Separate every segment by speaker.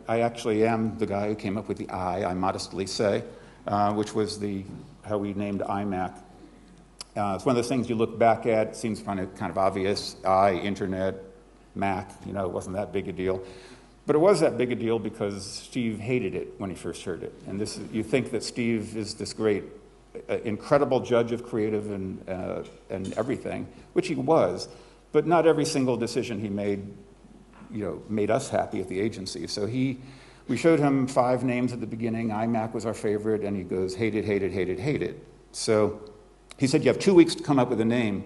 Speaker 1: I actually am the guy who came up with the I modestly say, which was how we named iMac. It's one of those things you look back at, it seems kind of obvious, Internet, Mac, it wasn't that big a deal. But it was that big a deal because Steve hated it when he first heard it. And you think that Steve is this great, incredible judge of creative and everything, which he was, but not every single decision he made, made us happy at the agency. So we showed him 5 names at the beginning. iMac was our favorite, and he goes, hate it, hate it, hate it, hate it. So he said, you have 2 weeks to come up with a name,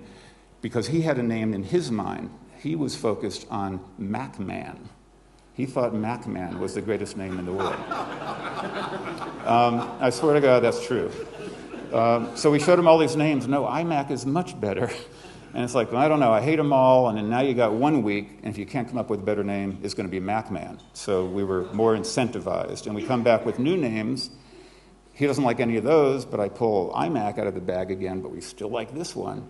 Speaker 1: because he had a name in his mind. He was focused on MacMan. He thought MacMan was the greatest name in the world. I swear to God, that's true. So we showed him all these names. No, iMac is much better. And it's like, well, I don't know, I hate them all, and then now you got 1 week, and if you can't come up with a better name, it's going to be MacMan. So we were more incentivized, and we come back with new names. He doesn't like any of those, but I pull iMac out of the bag again, but we still like this one.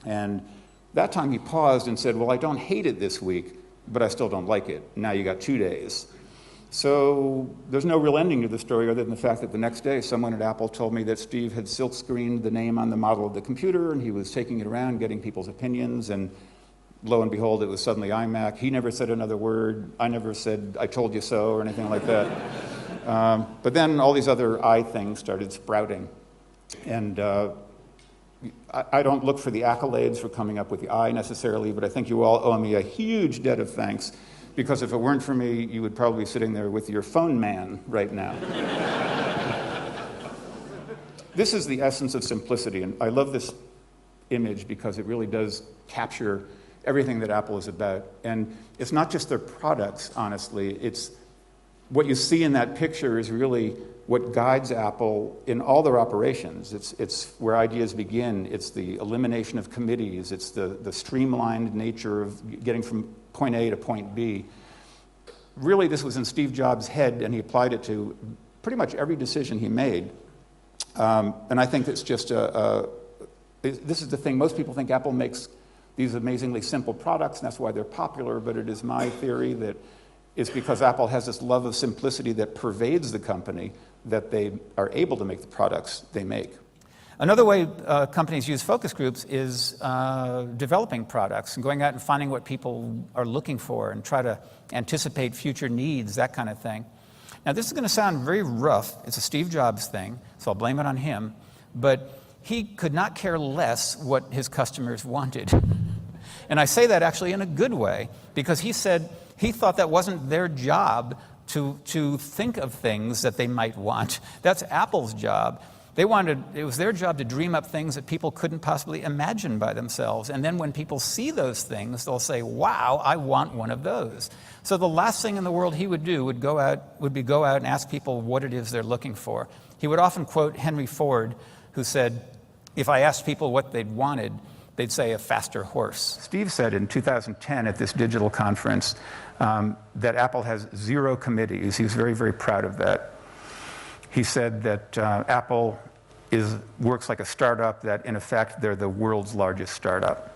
Speaker 1: And that time he paused and said, well, I don't hate it this week, but I still don't like it. Now you got 2 days. So there's no real ending to the story other than the fact that the next day someone at Apple told me that Steve had silk-screened the name on the model of the computer, and he was taking it around, getting people's opinions, and lo and behold, it was suddenly iMac. He never said another word. I never said, I told you so, or anything like that. But then all these other I things started sprouting. And I don't look for the accolades for coming up with the I necessarily, but I think you all owe me a huge debt of thanks, because if it weren't for me, you would probably be sitting there with your phone man right now. This is the essence of simplicity, and I love this image because it really does capture everything that Apple is about. And it's not just their products, honestly. It's what you see in that picture is really what guides Apple in all their operations. It's where ideas begin. It's the elimination of committees. It's the streamlined nature of getting from point A to point B. Really, this was in Steve Jobs' head, and he applied it to pretty much every decision he made. And I think it's just this is the thing. Most people think Apple makes these amazingly simple products, and that's why they're popular, but it is my theory that it's because Apple has this love of simplicity that pervades the company, that they are able to make the products they make.
Speaker 2: Another way companies use focus groups is developing products and going out and finding what people are looking for and try to anticipate future needs, that kind of thing. Now, this is going to sound very rough. It's a Steve Jobs thing, so I'll blame it on him. But he could not care less what his customers wanted. And I say that actually in a good way, because he said he thought that wasn't their job to think of things that they might want. That's Apple's job. It was their job to dream up things that people couldn't possibly imagine by themselves. And then when people see those things, they'll say, wow, I want one of those. So the last thing in the world he would do would go out and ask people what it is they're looking for. He would often quote Henry Ford, who said, if I asked people what they'd wanted, they'd say a faster horse. Steve said in 2010 at this digital conference that Apple has 0 committees. He was very, very proud of that. He said that Apple works like a startup, that in effect they're the world's largest startup.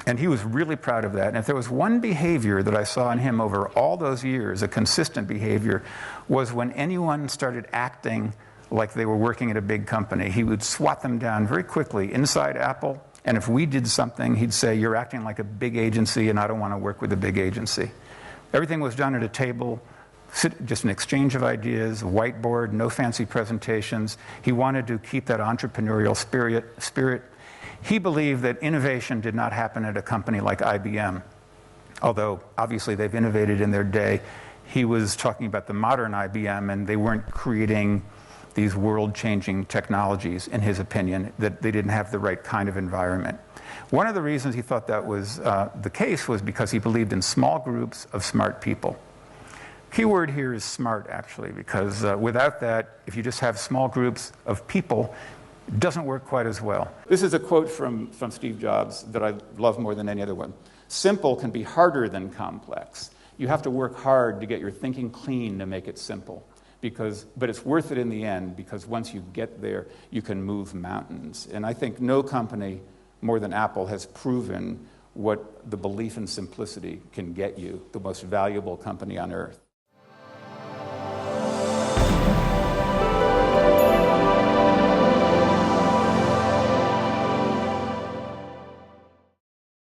Speaker 2: And he was really proud of that. And if there was one behavior that I saw in him over all those years, a consistent behavior, was when anyone started acting like they were working at a big company, he would swat them down very quickly inside Apple. And if we did something, he'd say, you're acting like a big agency and I don't want to work with a big agency. Everything was done at a table, just an exchange of ideas, a whiteboard, no fancy presentations. He wanted to keep that entrepreneurial spirit. He believed that innovation did not happen at a company like IBM, although obviously they've innovated in their day. He was talking about the modern IBM, and they weren't creating these world-changing technologies, in his opinion, that they didn't have the right kind of environment. One of the reasons he thought that was the case was because he believed in small groups of smart people. Key word here is smart, actually, because without that, if you just have small groups of people, it doesn't work quite as well. This is a quote from Steve Jobs that I love more than any other one. Simple can be harder than complex. You have to work hard to get your thinking clean to make it simple. But it's worth it in the end, because once you get there, you can move mountains. And I think no company more than Apple has proven what the belief in simplicity can get you, the most valuable company on earth.